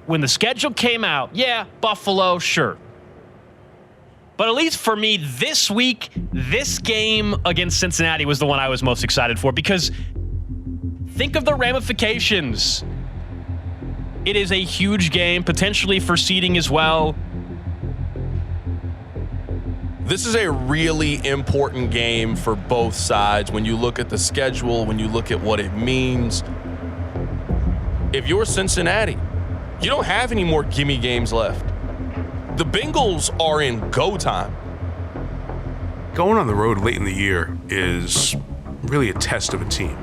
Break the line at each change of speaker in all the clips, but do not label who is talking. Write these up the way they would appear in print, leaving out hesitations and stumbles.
when the schedule came out, yeah, Buffalo, sure. But at least for me this week, this game against Cincinnati was the one I was most excited for, because think of the ramifications. It is a huge game, potentially for seeding as well.
This is a really important game for both sides when you look at the schedule, when you look at what it means. If you're Cincinnati, you don't have any more gimme games left. The Bengals are in go time.
Going on the road late in the year is really a test of a team.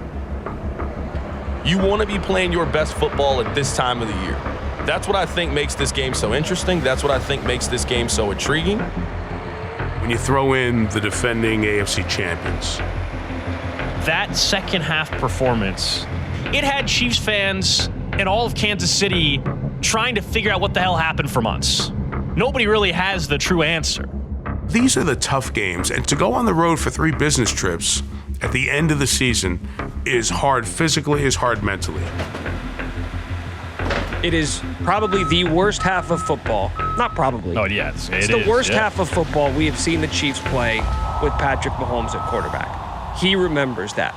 You want to be playing your best football at this time of the year. That's what I think makes this game so interesting. That's what I think makes this game so intriguing.
When you throw in the defending AFC champions.
That second half performance, it had Chiefs fans and all of Kansas City trying to figure out what the hell happened for months. Nobody really has the true answer.
These are the tough games, and to go on the road for 3 business trips at the end of the season is hard physically, is hard mentally.
It is probably the worst half of football. Not probably.
Oh, yeah. It's
the worst half of football we have seen the Chiefs play with Patrick Mahomes at quarterback. He remembers that.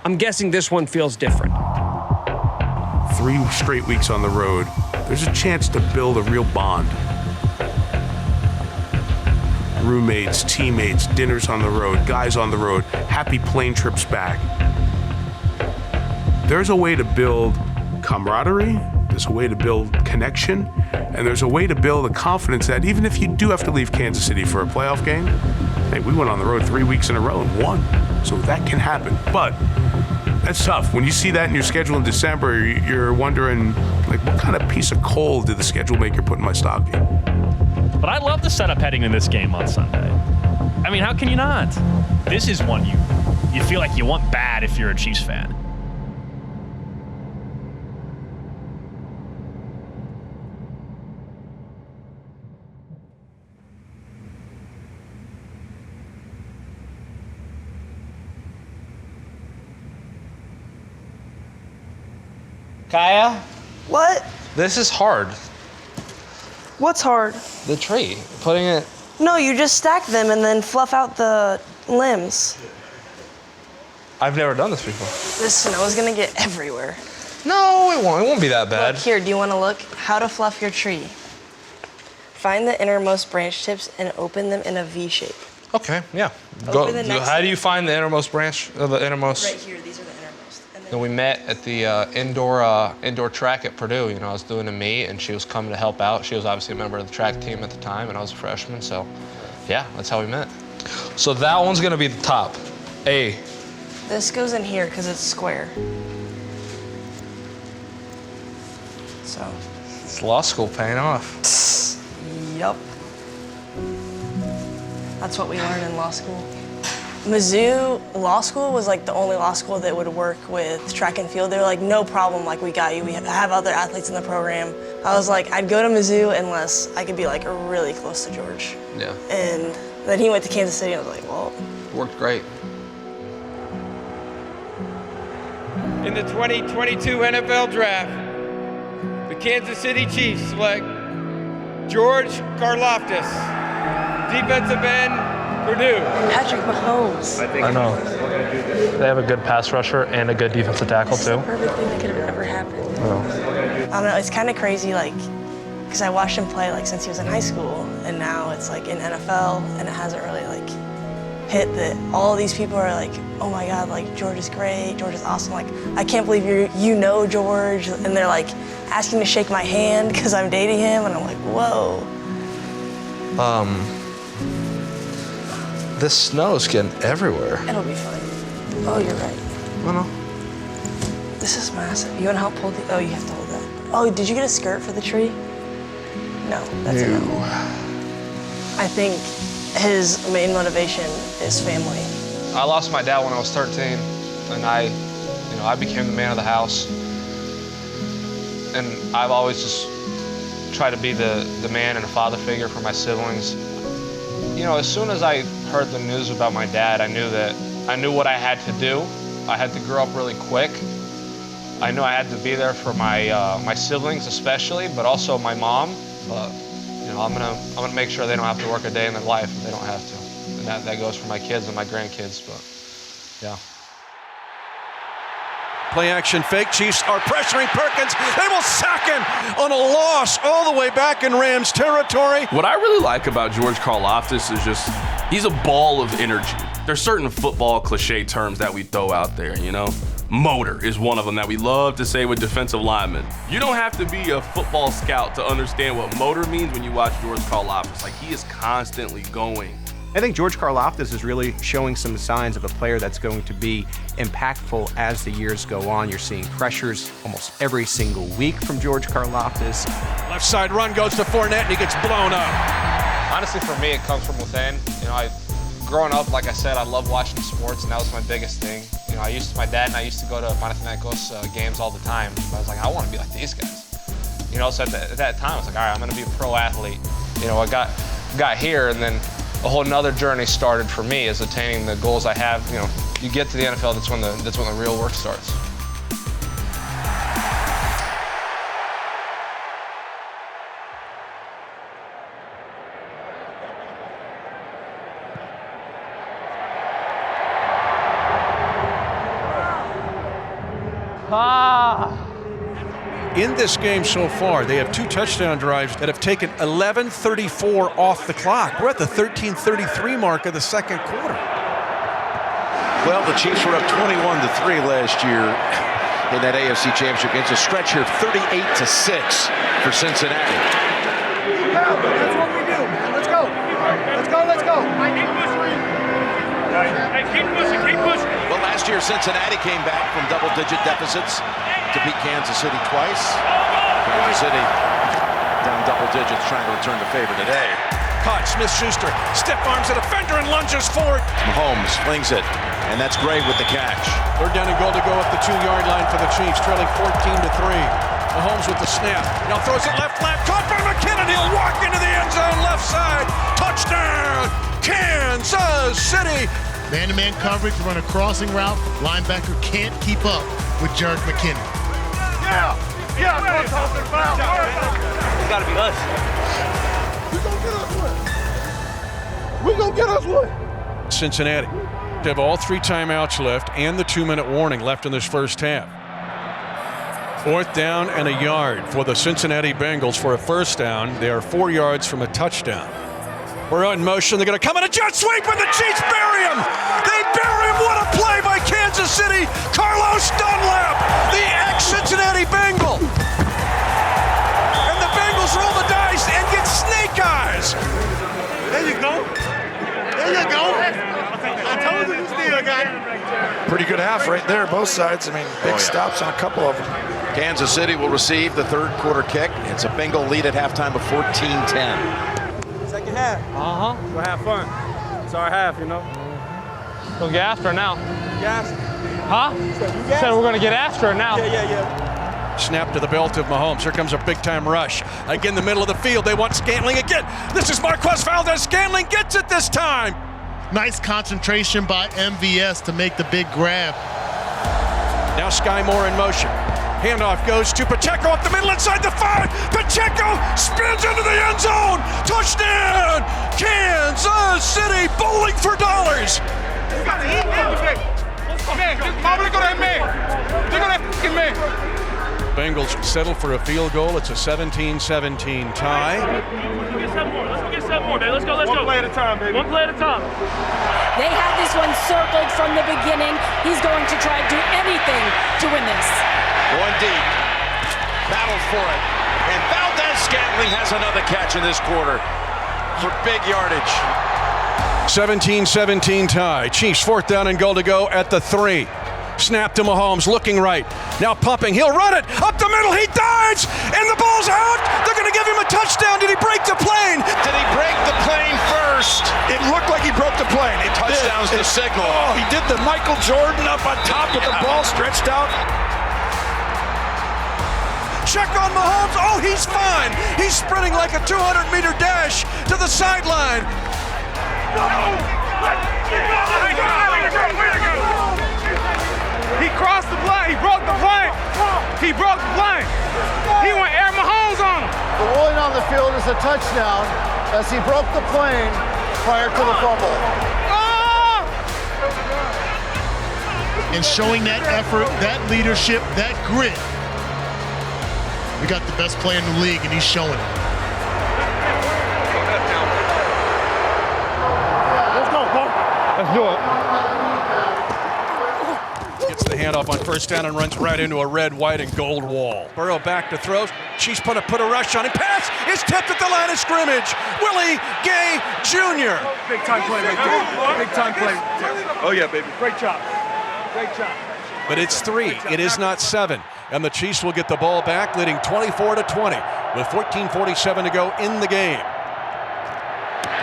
I'm guessing this one feels different.
3 straight weeks on the road, there's a chance to build a real bond. Roommates, teammates, dinners on the road, guys on the road, happy plane trips back. There's a way to build camaraderie, there's a way to build connection, and there's a way to build a confidence that even if you do have to leave Kansas City for a playoff game, hey, we went on the road 3 weeks in a row and won. So that can happen. But that's tough. When you see that in your schedule in December, you're wondering, like, what kind of piece of coal did the schedule maker put in my stocking?
But I love the setup heading in this game on Sunday. I mean, how can you not? This is one you feel like you want bad if you're a Chiefs fan.
Kaia,
What?
this is hard.
What's hard?
The tree, putting it.
No, you just stack them and then fluff out the limbs.
I've never done this before.
This snow is gonna get everywhere.
No, it won't. It won't be that bad.
Look, here, do you wanna look? How to fluff your tree. Find the innermost branch tips and open them in a V shape.
Okay, yeah.
Open the next
How do you find the innermost branch? The innermost.
Right here, these are the innermost. And
And we met at the indoor track at Purdue. You know, I was doing a meet, and she was coming to help out. She was obviously a member of the track team at the time, and I was a freshman. So, yeah, that's how we met. So that one's gonna be the top. A.
this goes in here because it's square. So.
It's law school paying off.
Yup. That's what we learned in law school. Mizzou Law School was like the only law school that would work with track and field. They were like, no problem, like we got you. We have other athletes in the program. I was like, I'd go to Mizzou unless I could be like really close to George.
Yeah.
And then he went to Kansas City and I was like, well.
Worked great.
In the 2022 NFL Draft, the Kansas City Chiefs select George Karlaftis, defensive end, Purdue.
Patrick Mahomes.
I know. They have a good pass rusher and a good defensive tackle,
It's the
too.
perfect thing that could have ever happened.
Oh.
I don't know, it's kind of crazy, like, because I watched him play like since he was in high school, and now it's like in NFL, and it hasn't really like hit that all these people are like, oh my God, like George is great, George is awesome. Like, I can't believe you know George, and they're like asking to shake my hand because I'm dating him, and I'm like, whoa.
This snow's getting everywhere.
It'll be fine. Oh, you're right.
I don't know.
This is massive. You want to help hold the? Oh, you have to hold that. Oh, did you get a skirt for the tree? No, that's a no. I think his main motivation is family.
I lost my dad when I was 13, and I became the man of the house. And I've always just tried to be the man and a father figure for my siblings. You know, as soon as I heard the news about my dad, I knew what I had to do. I had to grow up really quick. I knew I had to be there for my siblings especially, but also my mom. But I'm gonna make sure they don't have to work a day in their life if they don't have to. And that goes for my kids and my grandkids. But yeah.
Play action fake. Chiefs are pressuring Perkins. They will sack him on a loss all the way back in Rams territory.
What I really like about George Karlaftis is just he's a ball of energy. There's certain football cliche terms that we throw out there, Motor is one of them that we love to say with defensive linemen. You don't have to be a football scout to understand what motor means when you watch George Karlaftis. Like, he is constantly going.
I think George Karlaftis is really showing some signs of a player that's going to be impactful as the years go on. You're seeing pressures almost every single week from George Karlaftis.
Left side run goes to Fournette and he gets blown up.
Honestly, for me, it comes from within. Growing up, like I said, I love watching sports, and that was my biggest thing. My dad and I used to go to Panathinaikos games all the time. I was like, I want to be like these guys. So at that time, I was like, all right, I'm going to be a pro athlete. I got here, and then a whole nother journey started for me as attaining the goals I have. You get to the NFL, that's when the real work starts.
In this game so far, they have 2 touchdown drives that have taken 11:34 off the clock. We're at the 13:33 mark of the second quarter.
Well, the Chiefs were up 21-3 last year in that AFC Championship. It's a stretch here, 38-6 for Cincinnati.
That's what we do, man. Let's go. Let's go. Hey, keep pushing.
Well, last year Cincinnati came back from double-digit deficits to beat Kansas City twice. Kansas City down double digits, trying to return the favor today.
Caught, Smith-Schuster stiff arms a defender and lunges forward.
Mahomes flings it, and that's Gray with the catch.
Third down and goal to go at the 2-yard line for the Chiefs, trailing 14-3. Mahomes with the snap. Now throws it left, caught by McKinnon. He'll walk into the end zone left side. Touchdown, Kansas City.
Man-to-man coverage, run a crossing route. Linebacker can't keep up with Jerick McKinnon.
Yeah, I'm talking about.
It's got to be us.
We're going to get us one.
Cincinnati. They have all 3 timeouts left and the 2-minute warning left in this first half. 4th down and a yard for the Cincinnati Bengals for a first down. They are 4 yards from a touchdown. We're in motion. They're going to come in a jet sweep, and the Chiefs bury him. They bury him. What a play by Kansas City. Carlos Dunlap, the ex-Cincinnati Bengal. And the Bengals roll the dice and get snake eyes.
There you go. I told you still got it.
Pretty good half right there, both sides. Big stops on a couple of them. Kansas City will receive the third quarter kick. It's a Bengal lead at halftime of 14-10.
Second half. We'll have fun. It's our half,
We'll get after it now.
Gas.
Huh? Said we're going to get after it now.
Yeah.
Snap to the belt of Mahomes. Here comes a big-time rush. Again, the middle of the field. They want Scantling again. This is Marquez Valdez. Scantling gets it this time.
Nice concentration by MVS to make the big grab.
Now Sky Moore in motion. Handoff goes to Pacheco up the middle inside the 5. Pacheco spins into the end zone. Touchdown! Kansas City bowling for dollars.
You got to eat now. Man, Mama, look at that man. Look at that fucking man.
Bengals settle for a field goal. It's a 17-17 tie.
Let's get 7 more, baby. Let's go. One play at a time, baby. One play at a time.
They had this one circled from the beginning. He's going to try to do anything to win this.
One deep. Battle for it. And Valdez-Scantling has another catch in this quarter for big yardage.
17-17 tie. Chiefs 4th down and goal to go at the 3. Snap to Mahomes, looking right. Now pumping. He'll run it. Up the middle. He dives. And the ball's out. They're going to give him a touchdown. Did he break the plane?
Did he break the plane first?
It looked like he broke the plane.
Touchdown's the signal.
Oh, he did the Michael Jordan up on top with the ball stretched out.
Check on Mahomes. Oh, he's fine. He's sprinting like a 200-meter dash to the sideline.
He crossed the play. He broke the plane. He broke the plane. He went Air Mahomes on him.
The ruling on the field is a touchdown as he broke the plane prior to the fumble.
And showing that effort, that leadership, that grit. We got the best player in the league, and he's showing it.
Let's go, Paul. Let's do it.
Gets the handoff on first down and runs right into a red, white, and gold wall. Burrow back to throw. Chiefs put a rush on him. Pass is tipped at the line of scrimmage. Willie Gay Jr.
Big time play right there. Big time play. Oh, yeah, baby. Great job. Great job.
But it's 3. It is not 7. And the Chiefs will get the ball back, leading 24-20 with 14:47 to go in the game.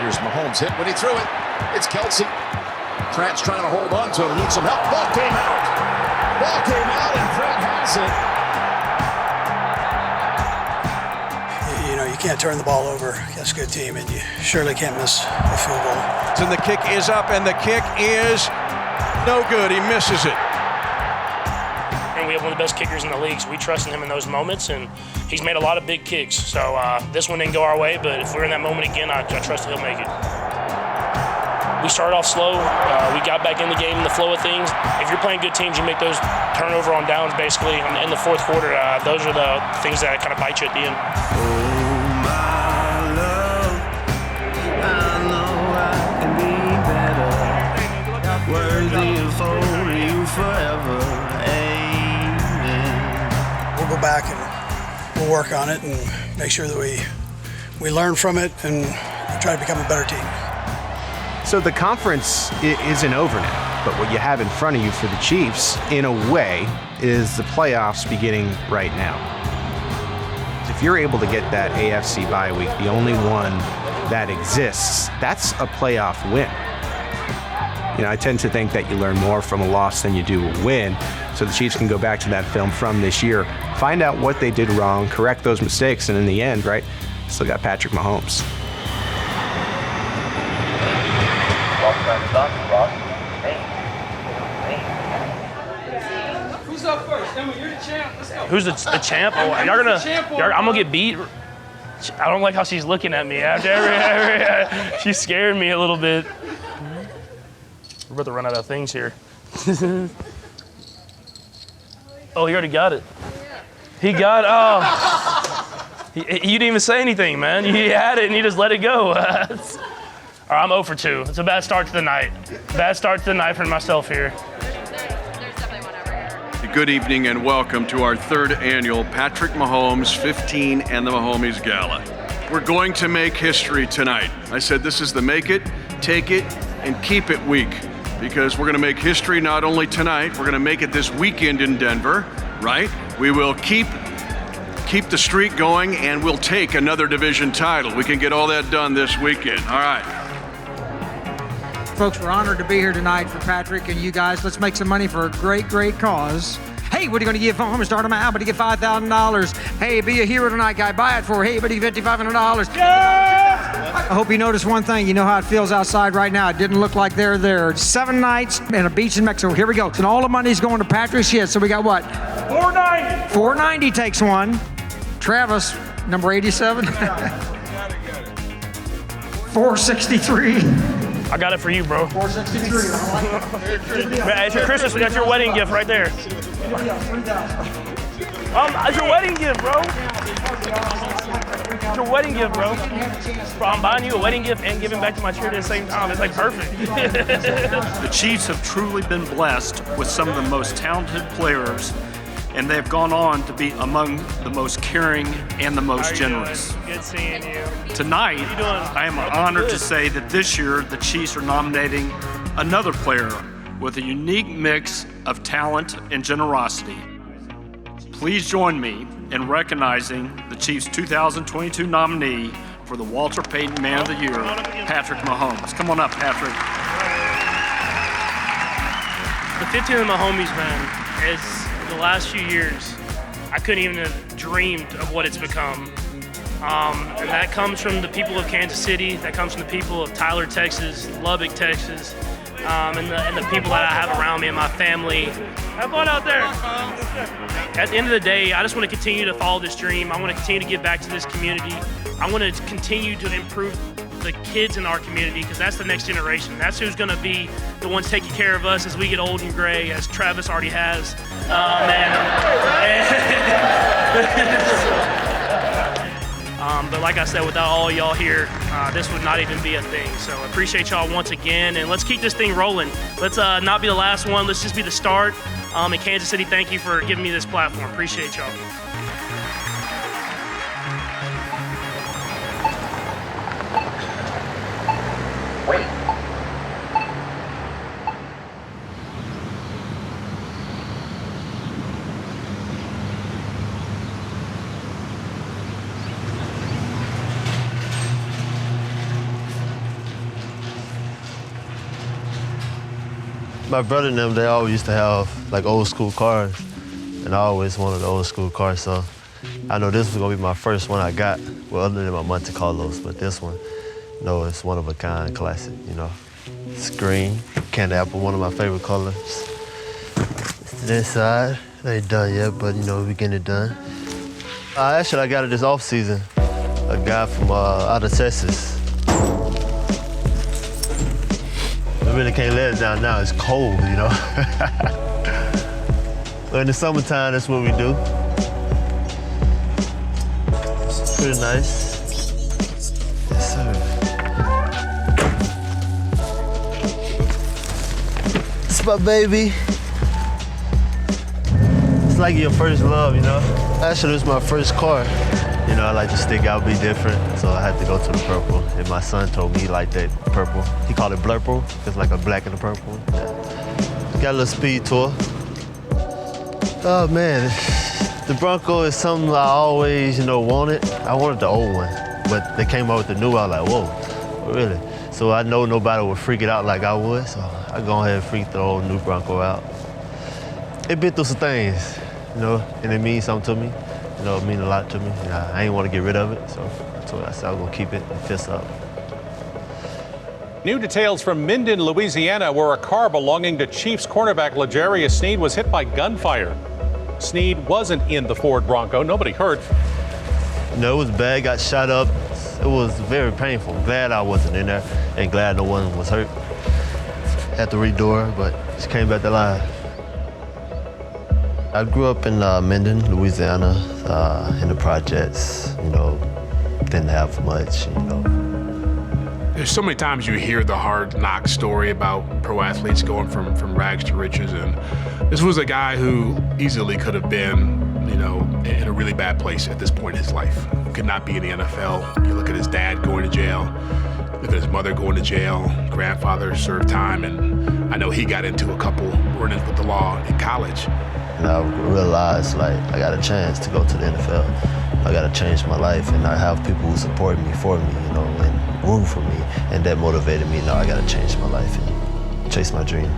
Here's Mahomes hit when he threw it. It's Kelsey. Pratt's trying to hold on to him. Needs some help. Ball came out. Ball came out, and Pratt has
it. You know, you can't turn the ball over against a good team, and you surely can't miss a field goal.
And the kick is up, and the kick is no good. He misses it.
And we have one of the best kickers in the league, so we trust in him in those moments, and he's made a lot of big kicks. So this one didn't go our way, but if we're in that moment again, I trust that he'll make it. We started off slow. We got back in the game, in the flow of things. If you're playing good teams, you make those turnover on downs, basically. In the fourth quarter, those are the things that kind of bite you at the end.
We'll go back and we'll work on it and make sure that we learn from it and try to become a better team.
So the conference isn't over now, but what you have in front of you for the Chiefs, in a way, is the playoffs beginning right now. If you're able to get that AFC bye week, the only one that exists, that's a playoff win. You know, I tend to think that you learn more from a loss than you do a win, so the Chiefs can go back to that film from this year, find out what they did wrong, correct those mistakes, and in the end, right, still got Patrick Mahomes.
Who's up first? Emma, you're the champ. Let's go.
Who's the champ? Oh, I'm gonna get beat. I don't like how she's looking at me after every she's scaring me a little bit. We're about to run out of things here. Oh, he already got it. He got you didn't even say anything, man. You had it and you just let it go. All right, I'm 0 for 2. It's a bad start to the night. Bad start to the night for myself here.
Good evening and welcome to our 3rd annual Patrick Mahomes 15 and the Mahomies Gala. We're going to make history tonight. I said this is the make it, take it, and keep it week, because we're going to make history not only tonight, we're going to make it this weekend in Denver, right? We will keep the streak going, and we'll take another division title. We can get all that done this weekend. All right.
Folks, we're honored to be here tonight for Patrick and you guys. Let's make some money for a great, great cause. Hey, what are you going to give home? Start them out, but you get $5,000. Hey, be a hero tonight, guy. Buy it for, hey, but you get $5,500. Yeah! I hope you notice one thing. You know how it feels outside right now. It didn't look like they're there. 7 nights and a beach in Mexico. Here we go. And all the money's going to Patrick's shit. So we got what? $490. $490 takes one. Travis, number 87. $463.
I got it for you, bro.
$463.
It's your Christmas. That's your wedding gift right there. It's your wedding gift, bro. It's your wedding gift, bro. Bro, I'm buying you a wedding gift and giving back to my charity at the same time. It's like perfect.
The Chiefs have truly been blessed with some of the most talented players, and they've gone on to be among the most caring and the most generous.
Good seeing you.
Tonight, I am honored to say that this year the Chiefs are nominating another player with a unique mix of talent and generosity. Please join me in recognizing the Chiefs' 2022 nominee for the Walter Payton Man of the Year, Patrick Mahomes. Come on up, Patrick.
The 15 of the Mahomies, man, is the last few years, I couldn't even have dreamed of what it's become. And that comes from the people of Kansas City, that comes from the people of Tyler, Texas, Lubbock, Texas, and the people that I have around me and my family. Have fun out there. At the end of the day, I just want to continue to follow this dream. I want to continue to give back to this community. I want to continue to improve the kids in our community, because that's the next generation. That's who's going to be the ones taking care of us as we get old and gray, as Travis already has. But like I said, without all y'all here, this would not even be a thing. So I appreciate y'all once again, and let's keep this thing rolling. Let's not be the last one. Let's just be the start. And Kansas City, thank you for giving me this platform. Appreciate y'all.
My brother and them, they always used to have like old school cars, and I always wanted an old school car, so I know this was gonna be my first one I got, well, other than my Monte Carlos, but this one, you know, it's one of a kind classic, you know. It's green, candy apple, one of my favorite colors. It's this side, it ain't done yet, but you know, we getting it done. Actually, I got it this off season. A guy from out of Texas. I really can't let it down now. It's cold, you know. But in the summertime, that's what we do. It's pretty nice. Yes, sir. It's my baby. It's like your first love, you know. Actually, it's my first car. You know, I like to stick out, be different, so I had to go to the purple. And my son told me he liked that purple. He called it blurple. It's like a black and a purple. Yeah. Got a little speed tour. Oh man, the Bronco is something I always, you know, wanted. I wanted the old one, but they came out with the new one. I was like, whoa, really? So I know nobody would freak it out like I would, so I go ahead and freak the old new Bronco out. It been through some things, you know, and it means something to me. You know, it means a lot to me. I ain't want to get rid of it, so that's what I said. I'm gonna keep it and fist up.
New details from Minden, Louisiana, where a car belonging to Chiefs cornerback L'Jarius Sneed was hit by gunfire. Sneed wasn't in the Ford Bronco. Nobody hurt.
No, it was bad. Got shot up. It was very painful. Glad I wasn't in there, and glad no one was hurt. Had to redo her, but she came back to life. I grew up in Minden, Louisiana, in the projects. You know, didn't have much. You know.
There's so many times you hear the hard knock story about pro athletes going from rags to riches, and this was a guy who easily could have been, you know, in a really bad place at this point in his life. Could not be in the NFL. You look at his dad going to jail, look at his mother going to jail, grandfather served time, and I know he got into a couple run-ins with the law in college.
And I realized, like, I got a chance to go to the NFL. I got to change my life, and I have people who support me, for me, you know, and room for me, and that motivated me. Now I got to change my life and chase my dream.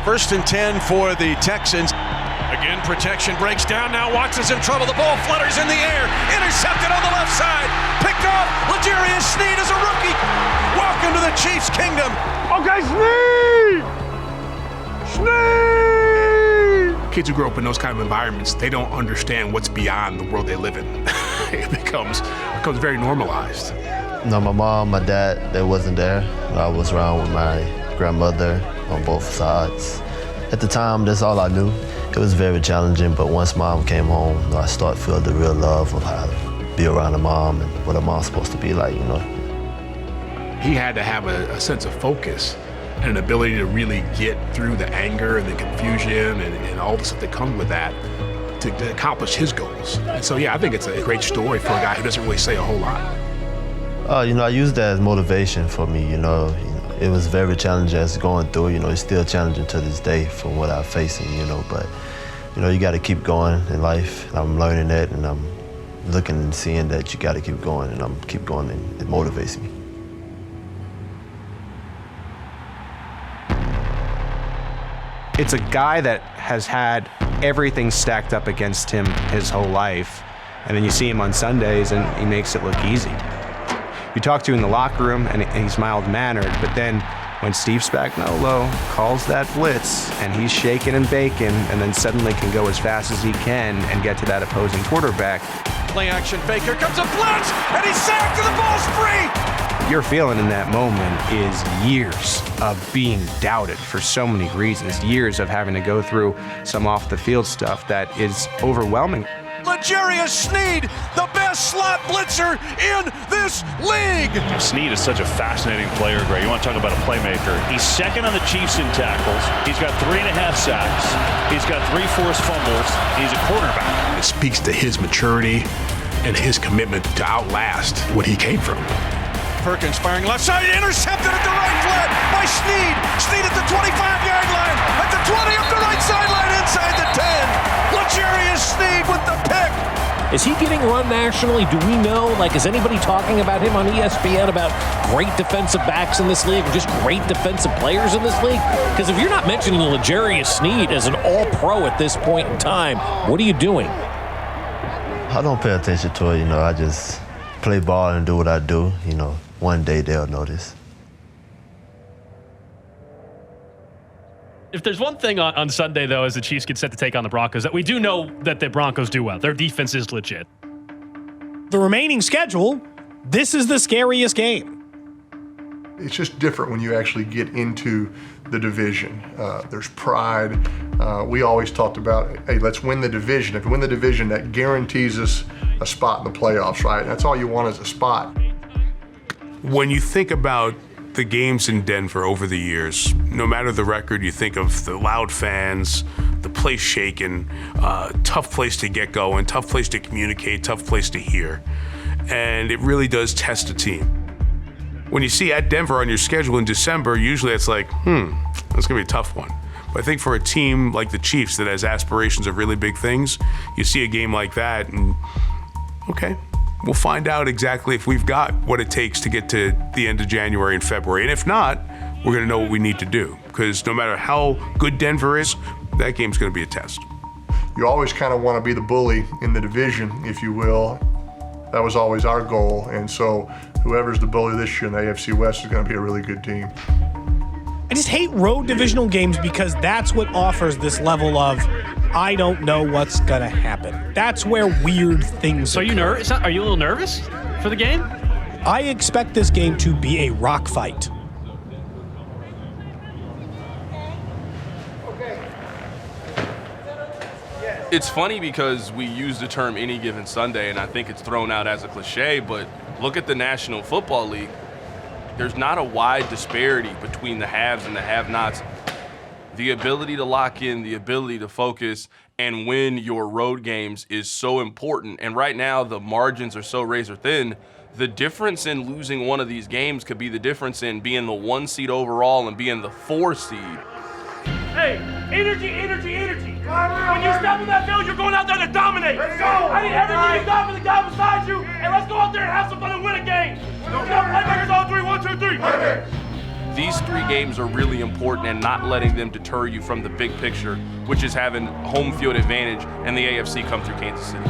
1st and 10 for the Texans. Again, protection breaks down. Now Watson's in trouble. The ball flutters in the air. Intercepted on the left side. Picked off. L'Jarius Sneed is a rookie. Welcome to the Chiefs' kingdom.
Okay, Sneed! Sneed!
Kids who grow up in those kind of environments, they don't understand what's beyond the world they live in. It becomes very normalized.
No, my mom, my dad, they wasn't there. I was around with my grandmother on both sides. At the time, that's all I knew. It was very challenging, but once mom came home, I started feeling the real love of how to be around a mom and what a mom's supposed to be like, you know.
He had to have a sense of focus and an ability to really get through the anger and the confusion and all the stuff that comes with that to accomplish his goals. And so, yeah, I think it's a great story for a guy who doesn't really say a whole lot.
You know, I used that as motivation for me, you know. It was very challenging as going through, you know, it's still challenging to this day from what I'm facing, you know, but, you know, you got to keep going in life. I'm learning that, and I'm looking and seeing that you got to keep going, and I'm keep going, and it motivates me.
It's a guy that has had everything stacked up against him his whole life, and then you see him on Sundays and he makes it look easy. You talk to him in the locker room and he's mild-mannered, but then when Steve Spagnuolo calls that blitz and he's shaking and baking and then suddenly can go as fast as he can and get to that opposing quarterback.
Play action fake. Here comes a blitz, and he's sacked and the ball's free.
What you're feeling in that moment is years of being doubted for so many reasons, years of having to go through some off-the-field stuff that is overwhelming.
L'Jarius Sneed, the best slot blitzer in this league.
Sneed is such a fascinating player, Gray. You want to talk about a playmaker. He's second on the Chiefs in tackles. He's got 3.5 sacks. He's got 3 forced fumbles. He's a quarterback.
It speaks to his maturity and his commitment to outlast what he came from.
Perkins firing left side, intercepted at the right flat by Sneed. Sneed at the 25-yard line, at the 20, up the right sideline, inside the 10. L'Jarius Sneed with the pick.
Is he getting run nationally? Do we know? Like, is anybody talking about him on ESPN about great defensive backs in this league or just great defensive players in this league? Because if you're not mentioning L'Jarius Sneed as an all-pro at this point in time, what are you doing?
I don't pay attention to it, I just play ball and do what I do, One day they'll notice.
If there's one thing on Sunday, though, as the Chiefs get set to take on the Broncos, that we do know that the Broncos do well. Their defense is legit.
The remaining schedule, this is the scariest game.
It's just different when you actually get into the division. There's pride. We always talked about, hey, let's win the division. If we win the division, that guarantees us a spot in the playoffs, right? That's all you want is a spot.
When you think about the games in Denver over the years, no matter the record, you think of the loud fans, the place shaking, tough place to get going, tough place to communicate, tough place to hear. And it really does test a team. When you see at Denver on your schedule in December, usually it's like, that's gonna be a tough one. But I think for a team like the Chiefs that has aspirations of really big things, you see a game like that and, okay, we'll find out exactly if we've got what it takes to get to the end of January and February. And if not, we're going to know what we need to do. Because no matter how good Denver is, that game's going to be a test.
You always kind of want to be the bully in the division, if you will. That was always our goal. And so whoever's the bully this year in the AFC West is going to be a really good team.
I just hate road divisional games because that's what offers this level of I don't know what's going to happen. That's where weird things
So are you nervous? Are you a little nervous for the game?
I expect this game to be a rock fight.
It's funny because we use the term any given Sunday, and I think it's thrown out as a cliche, but look at the National Football League. There's not a wide disparity between the haves and the have-nots. The ability to lock in, the ability to focus and win your road games is so important. And right now, the margins are so razor thin. The difference in losing one of these games could be the difference in being the 1 seed overall and being the 4 seed.
Hey, energy, energy, energy. When you step on that field, you're going out there to dominate. Let's go. I need everything you got for the guy beside you, and let's go out there and have some fun and win a game. Let's go, playmakers on 3, 1, 2, 3. Perfect.
These 3 games are really important and not letting them deter you from the big picture, which is having home field advantage and the AFC come through Kansas City.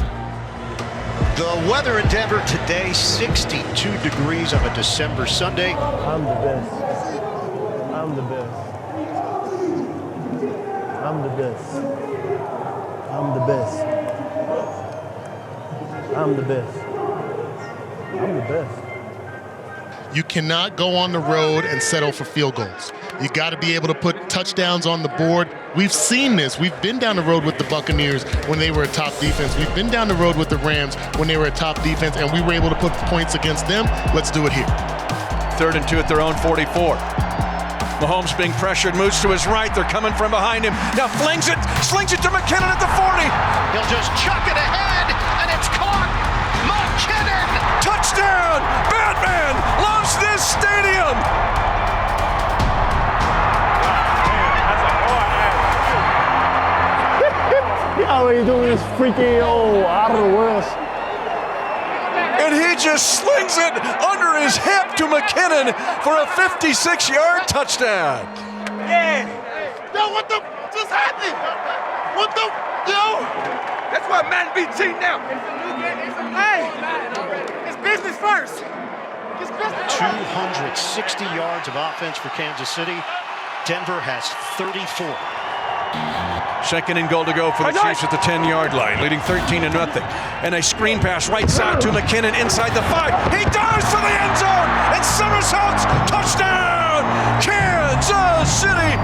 The weather in Denver today, 62 degrees on a December Sunday.
I'm the best. I'm the best. I'm the best. I'm the best. I'm the best. I'm the best.
You cannot go on the road and settle for field goals. You got to be able to put touchdowns on the board. We've seen this. We've been down the road with the Buccaneers when they were a top defense. We've been down the road with the Rams when they were a top defense, and we were able to put points against them. Let's do it here.
3rd and 2 at their own 44. Mahomes being pressured, moves to his right. They're coming from behind him. Now slings it to McKinnon at the 40.
He'll just chuck it ahead, and it's caught. McKinnon!
Touchdown! Batman loves this stadium!
How are you doing this freaking out of the world?
And he just slings it under his hip to McKinnon for a 56-yard touchdown.
Yeah. Yo, what the just happened? What the, yo? That's why man beat team now. Hey, it's business first.
260 yards of offense for Kansas City. Denver has 34.
Second and goal to go for the Chiefs at the 10-yard line, leading 13-0. And a screen pass right side to McKinnon inside the 5. He dives for the end zone and somersaults. Touchdown, Kansas City.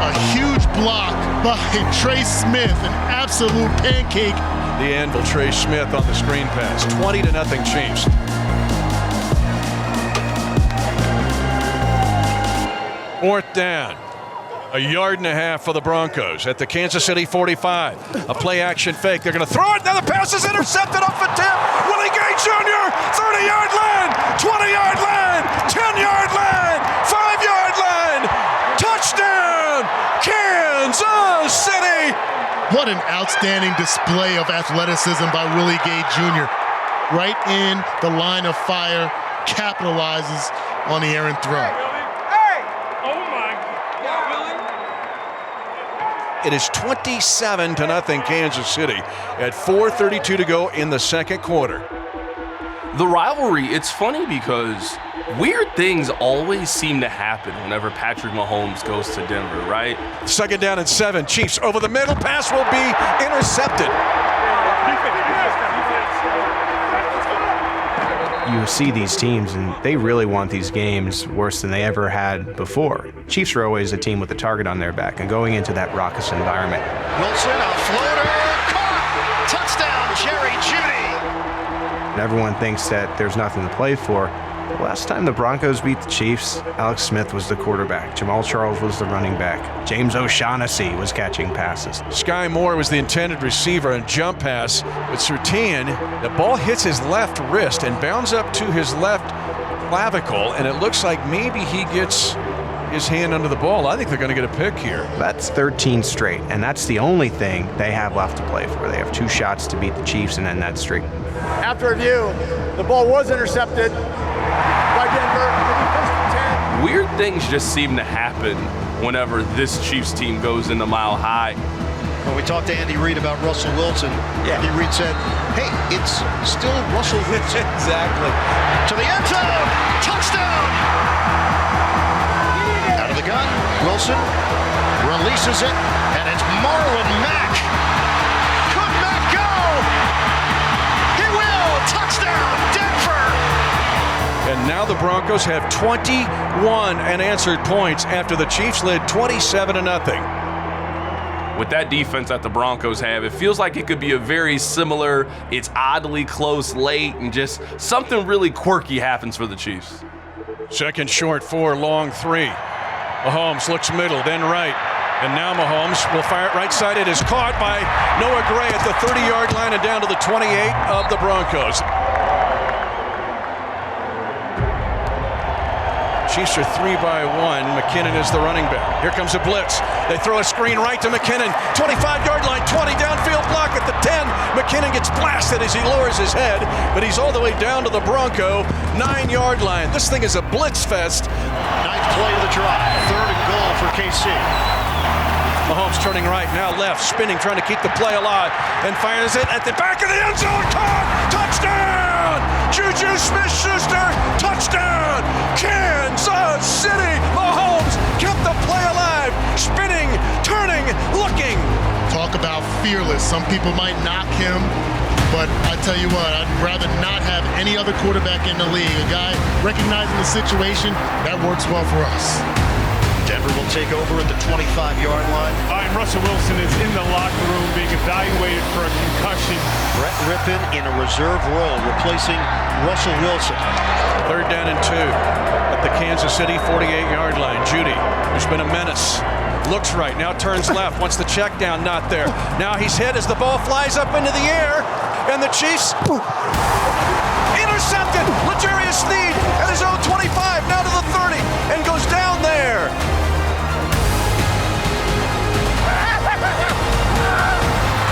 A huge block by Trey Smith, an absolute pancake.
The anvil, Trey Smith on the screen pass. 20-0 Chiefs. Fourth down. 1.5 yards for the Broncos at the Kansas City 45. A play action fake. They're going to throw it. Now the pass is intercepted off the tip. Willie Gay Jr. 30-yard line, 20-yard line, 10-yard line, 5-yard line. Touchdown, Kansas City.
What an outstanding display of athleticism by Willie Gay Jr. Right in the line of fire, capitalizes on the errant throw.
It is 27-0 Kansas City at 4:32 to go in the second quarter.
The rivalry, it's funny because weird things always seem to happen whenever Patrick Mahomes goes to Denver, right?
Second down and 7. Chiefs over the middle. Pass will be intercepted.
You see these teams, and they really want these games worse than they ever had before. Chiefs are always a team with a target on their back, and going into that raucous environment.
Wilson, a floater, caught! Touchdown, Jerry Jeudy!
And everyone thinks that there's nothing to play for. The last time the Broncos beat the Chiefs, Alex Smith was the quarterback. Jamal Charles was the running back. James O'Shaughnessy was catching passes.
Sky Moore was the intended receiver and jump pass. But Surtain, the ball hits his left wrist and bounds up to his left clavicle, and it looks like maybe he gets his hand under the ball. I think they're going to get a pick here.
That's 13 straight, and that's the only thing they have left to play for. They have 2 shots to beat the Chiefs and end that streak.
After review, the ball was intercepted by Denver.
Weird things just seem to happen whenever this Chiefs team goes into Mile High.
When we talked to Andy Reid about Russell Wilson, Andy Reid said, hey, it's still Russell Wilson.
Exactly.
To the end zone, touchdown! Out of the gun, Wilson releases it, and it's Marlon Mack. Could Mack go? He will! Touchdown, Denver!
And now the Broncos have 21 unanswered points after the Chiefs led 27-0.
With that defense that the Broncos have, it feels like it could be a very similar, it's oddly close late, and just something really quirky happens for the Chiefs.
Second short 4, long 3. Mahomes looks middle, then right. And now Mahomes will fire it right side. It is caught by Noah Gray at the 30-yard line and down to the 28 of the Broncos. Chiefs are 3 by 1. McKinnon is the running back. Here comes a blitz. They throw a screen right to McKinnon. 25-yard line, 20 downfield block at the 10. McKinnon gets blasted as he lowers his head, but he's all the way down to the Bronco 9-yard line. This thing is a blitz fest.
9th play of the drive. 3rd and goal for KC.
Mahomes turning right, now left, spinning, trying to keep the play alive, and fires it at the back of the end zone. Caught! Touchdown! Juju Smith-Schuster, touchdown! Kansas City! Mahomes kept the play alive, spinning, turning, looking.
Talk about fearless. Some people might knock him, but I tell you what, I'd rather not have any other quarterback in the league. A guy recognizing the situation, that works well for us.
Denver will take over at the 25-yard line.
Russell Wilson is in the locker room being evaluated for a concussion.
Brett Rippon in a reserve role, replacing Russell Wilson.
3rd down and 2 at the Kansas City 48-yard line. Jeudy, who's been a menace, looks right, now turns left, wants the check down, not there. Now he's hit as the ball flies up into the air, and the Chiefs intercepted. L'Jarius Sneed at his own 25, now to the 30, and goes down there.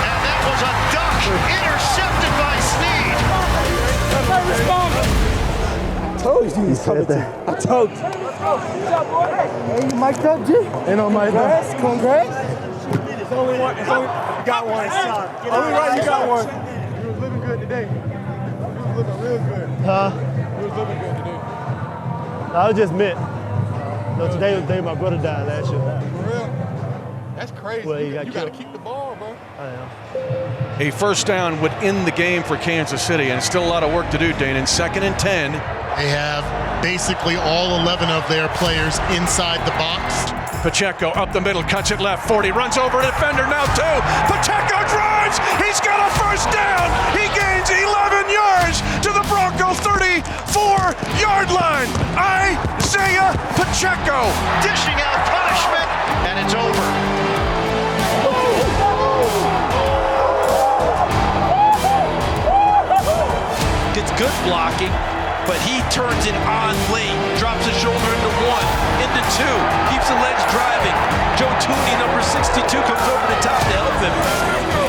And that was a duck, intercepted by Sneed.
I told you he's coming to. I told you. Hey, you mic'd up, G? Ain't no mic up. Congrats. It's only one. It's only, you got one. Only right, you got one. You was looking good today. You was looking real good. Huh? You was looking good today. I was just meant. Today was the day my brother died last year.
For real? That's crazy.
Well,
you got to keep the ball, bro.
I am.
A first down would end the game for Kansas City, and still a lot of work to do, Dane. In 2nd and 10.
They have basically all 11 of their players inside the box.
Pacheco up the middle, cuts it left, 40, runs over a defender, now 2. Pacheco drives! He's got a first down! He gains 11 yards to the Bronco 34-yard line! Isaiah Pacheco
dishing out punishment, and it's over.
Gets good blocking, but he turns it on late. Drops his shoulder into 1, into 2, keeps the legs driving. Joe Tooney, number 62, comes over the top to help him.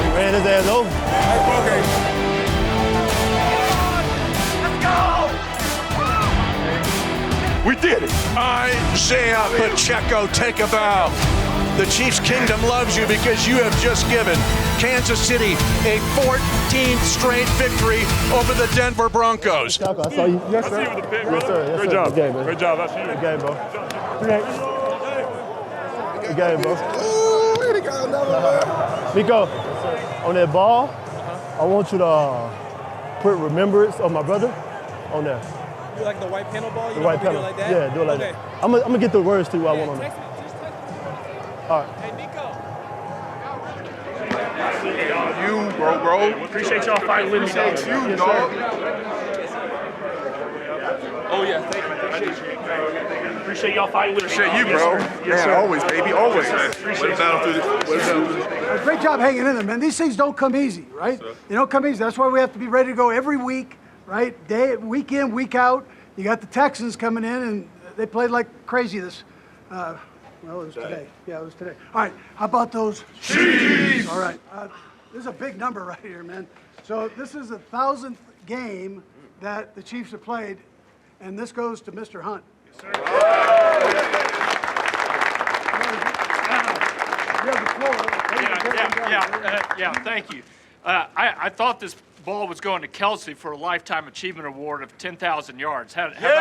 He ran his ass over.
Let's go!
We did it! Isaiah Pacheco, take a bow. The Chiefs' kingdom loves you because you have just given Kansas City a 14th straight victory over the Denver Broncos.
I saw you. Yes, sir.
I see you with the pick,
Yes, sir. Yes,
Great
sir.
job.
Good game, man.
Great job. That's you.
Good game, bro. Good game, bro.
Ooh, he got another one.
Miko, on that ball, I want you to put remembrance of my brother on there.
You like the white panel ball? You
The white panel.
do it like that?
Yeah, do it like that. I'm gonna get the words to you I want on there. All right.
Hey, Nico.
You, bro. Appreciate y'all fighting with me.
Appreciate you,
Yes,
dog.
Oh, yeah. Thank you. Appreciate you. Appreciate y'all fighting with me.
Appreciate you,
Yes,
bro.
sir. Yes,
Man,
sir.
always, baby, always.
Appreciate
Way down through the.
Great job hanging in there, man. These things don't come easy, right? They don't come easy. That's why we have to be ready to go every week, right? Week in, week out. You got the Texans coming in, and they played like crazy this. Well, it was today. Yeah, it was today. All right, how about those Chiefs? All right, this is a big number right here, man. So this is the 1,000th game that the Chiefs have played, and this goes to Mr. Hunt. Yes, sir.
Yeah, thank you. I thought this ball was going to Kelsey for a Lifetime Achievement Award of 10,000 yards. How about that?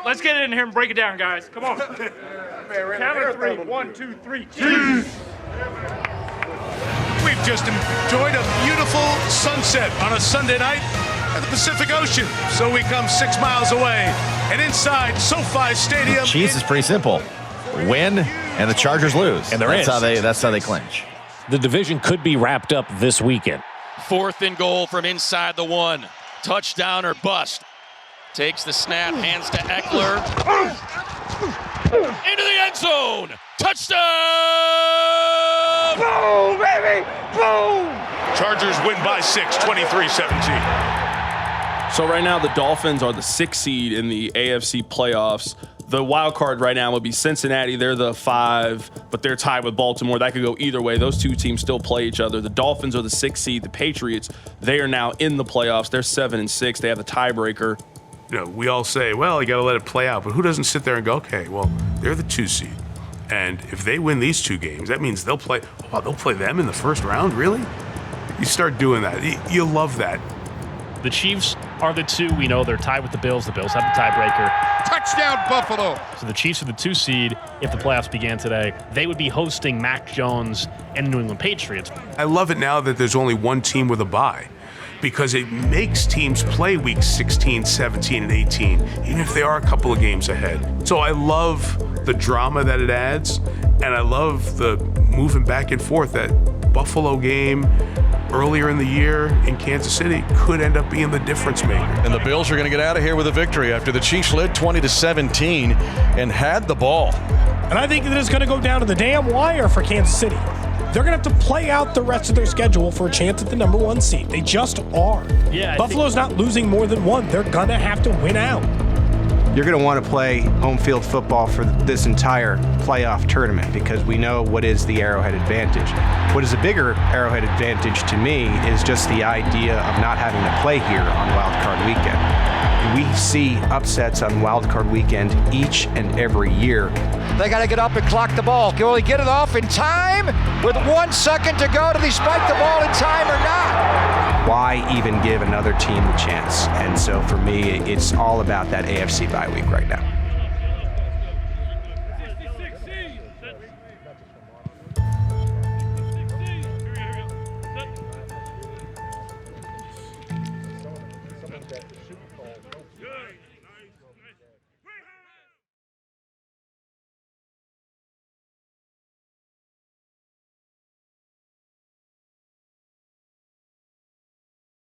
Let's get in here and break it down, guys. Come on. Count of 3. 1, 2, 3. Chiefs.
We've just enjoyed a beautiful sunset on a Sunday night at the Pacific Ocean. So we come 6 miles away and inside SoFi Stadium.
Chiefs is pretty simple. Win and the Chargers lose.
And
that's how they clinch.
The division could be wrapped up this weekend.
4th and goal from inside the 1. Touchdown or bust. Takes the snap, hands to Eckler. Into the end zone. Touchdown!
Boom, baby! Boom!
Chargers win by 6, 23-17.
So right now the Dolphins are the 6th seed in the AFC playoffs. The wild card right now would be Cincinnati. They're the 5, but they're tied with Baltimore. That could go either way. Those two teams still play each other. The Dolphins are the 6th seed. The Patriots, they are now in the playoffs. They're 7-6. They have the tiebreaker.
You know, we all say, well, you got to let it play out. But who doesn't sit there and go, okay, well, they're the 2 seed. And if they win these 2 games, that means they'll play them in the first round? Really? You start doing that. You love that.
The Chiefs are the 2. We know they're tied with the Bills. The Bills have the tiebreaker.
Touchdown, Buffalo.
So the Chiefs are the 2 seed. If the playoffs began today, they would be hosting Mac Jones and New England Patriots.
I love it now that there's only one team with a bye, because it makes teams play weeks 16, 17, and 18, even if they are a couple of games ahead. So I love the drama that it adds, and I love the moving back and forth. That Buffalo game earlier in the year in Kansas City could end up being the difference maker.
And the Bills are going to get out of here with a victory after the Chiefs led 20-17 and had the ball.
And I think that it's going to go down to the damn wire for Kansas City. They're going to have to play out the rest of their schedule for a chance at the number 1 seed. They just are.
Yeah,
Buffalo's not losing more than 1. They're going to have to win out.
You're going to want to play home field football for this entire playoff tournament, because we know what is the Arrowhead advantage. What is a bigger Arrowhead advantage to me is just the idea of not having to play here on Wild Card Weekend. We see upsets on Wild Card Weekend each and every year.
They got to get up and clock the ball. Can they get it off in time? With 1 second to go, do they spike the ball in time or not?
Why even give another team the chance? And so for me, it's all about that AFC bye week right now.